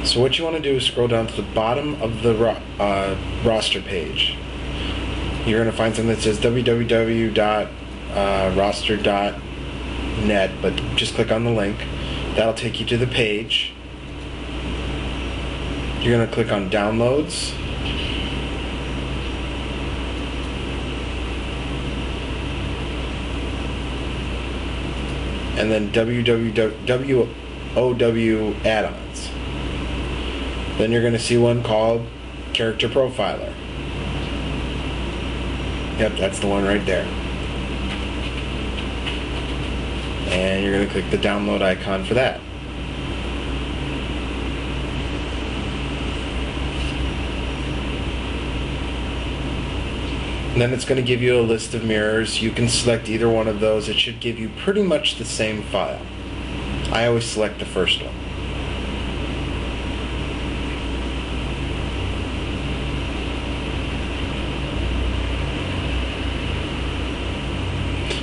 So what you want to do is scroll down to the bottom of the roster page. You're going to find something that says www.roster.net, but just click on the link. That'll take you to the page. You're going to click on Downloads. And then WOW add-ons. Then you're going to see one called Character Profiler. Yep, that's the one right there. And you're going to click the download icon for that. And then it's going to give you a list of mirrors. You can select either one of those. It should give you pretty much the same file. I always select the first one.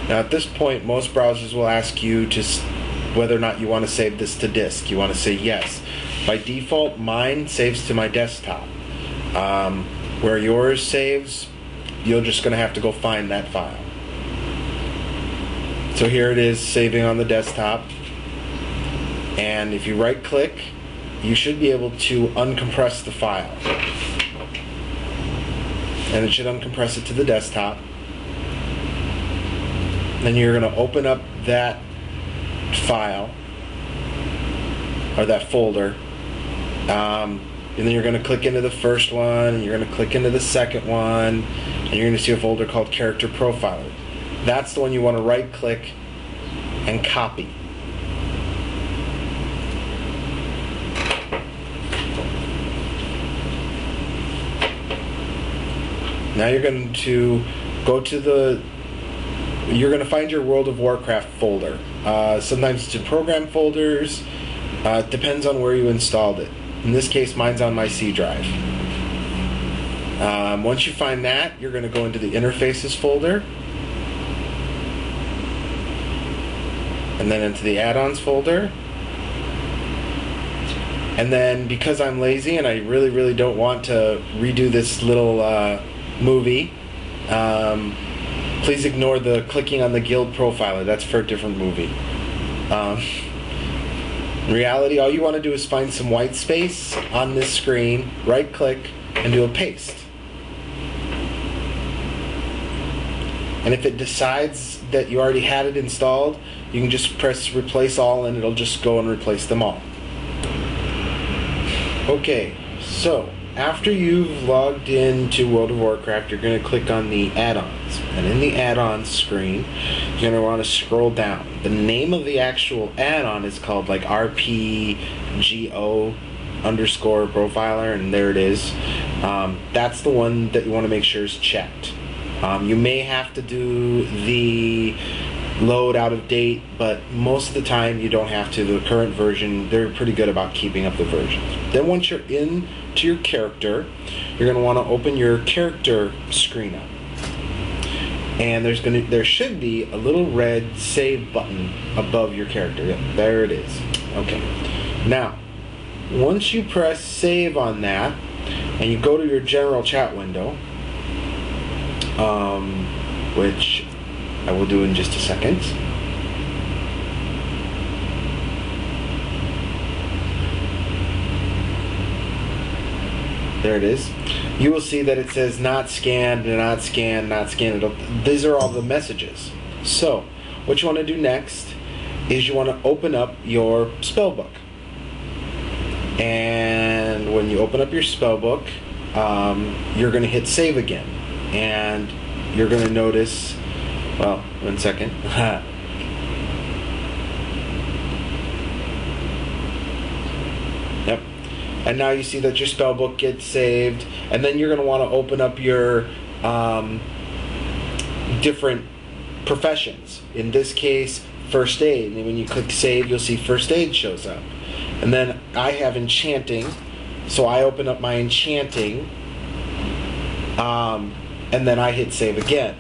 Now at this point, most browsers will ask you to whether or not you want to save this to disk. You want to say yes. By default, mine saves to my desktop. Where yours saves, you're just going to have to go find that file. So here it is saving on the desktop. And if you right click, you should be able to uncompress the file. And it should uncompress it to the desktop. Then you're going to open up that file or that folder. And then you're going to click into the first one, and you're going to click into the second one, and you're going to see a folder called Character Profiler. That's the one you want to right click and copy. Now you're going to go to you're going to find your World of Warcraft folder. Sometimes it's in program folders. It depends on where you installed it. In this case, mine's on my C drive. Once you find that, you're going to go into the interfaces folder, and then into the add-ons folder. And then, because I'm lazy and I really don't want to redo this little movie, please ignore the clicking on the guild profiler. That's for a different movie. In reality, all you want to do is find some white space on this screen, right click, and do a paste. And if it decides that you already had it installed, you can just press replace all and it'll just go and replace them all. Okay, so after you've logged into World of Warcraft, you're going to click on the add-ons. And in the add-ons screen, you're going to want to scroll down. The name of the actual add-on is called like RPGO_profiler, and there it is. That's the one that you want to make sure is checked. You may have to do the load out of date, but most of the time you don't have to. The current version, they're pretty good about keeping up the versions. Then once you're in to your character, you're going to want to open your character screen up. And there should be a little red save button above your character. Yep, there it is. Okay. Now, once you press save on that, and you go to your general chat window, which I will do in just a second. There it is. You will see that it says not scanned, not scanned, not scanned. These are all the messages. So, what you want to do next is you want to open up your spellbook. And when you open up your spellbook, you're going to hit save again. And you're going to notice, well, one second. Yep. And now you see that your spellbook gets saved, and then you're going to want to open up your different professions. In this case, first aid. And when you click save, you'll see first aid shows up. And then I have enchanting, so I open up my enchanting, and then I hit save again.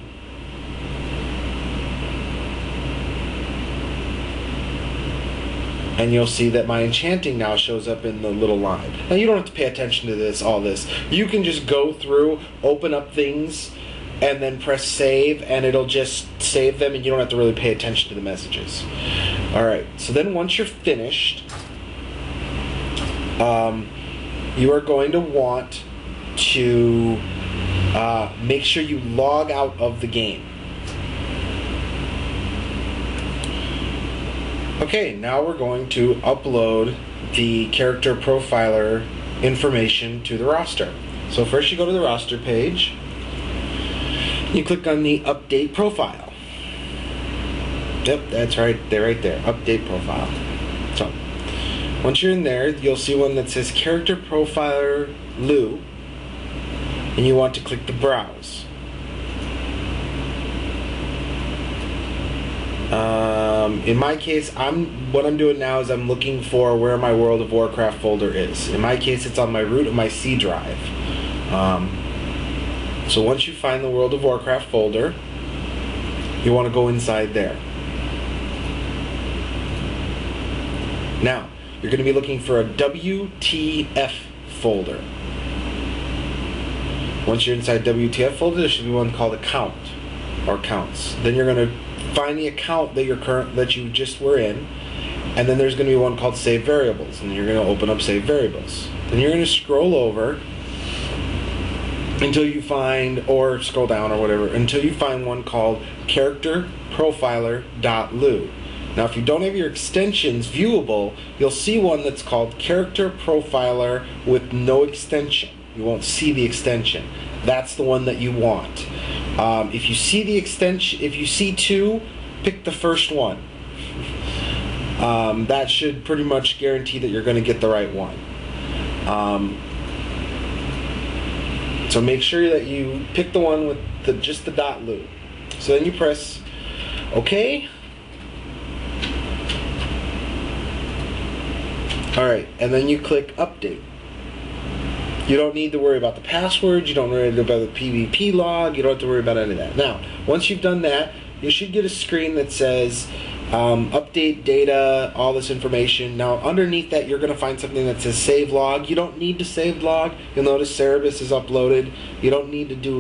and you'll see that my enchanting now shows up in the little line. Now you don't have to pay attention to all this. You can just go through, open up things, and then press save, and it'll just save them, and you don't have to really pay attention to the messages. Alright, so then once you're finished, you are going to want to make sure you log out of the game. Okay, now we're going to upload the character profiler information to the roster. So first you go to the roster page, you click on the update profile. Yep, that's right there, update profile. So once you're in there, you'll see one that says character profiler Lou, and you want to click the browse. In my case, what I'm doing now is I'm looking for where my World of Warcraft folder is. In my case, it's on my root of my C drive. So once you find the World of Warcraft folder, you want to go inside there. Now, you're going to be looking for a WTF folder. Once you're inside WTF folder, there should be one called account or counts. Then you're going to find the account that you just were in, and then there's going to be one called save variables, and you're going to open up save variables. Then you're going to scroll over until you find, or scroll down or whatever, until you find one called characterprofiler.lu. Now if you don't have your extensions viewable, you'll see one that's called character profiler with no extension. You won't see the extension. That's the one that you want. If you see the extension, if you see two, pick the first one. That should pretty much guarantee that you're going to get the right one. So make sure that you pick the one with just the .lu. So then you press OK. Alright, and then you click update. You don't need to worry about the passwords, you don't worry about the PvP log, you don't have to worry about any of that. Now, once you've done that, you should get a screen that says update data, all this information. Now, underneath that, you're going to find something that says save log. You don't need to save log. You'll notice Cerebus is uploaded. You don't need to do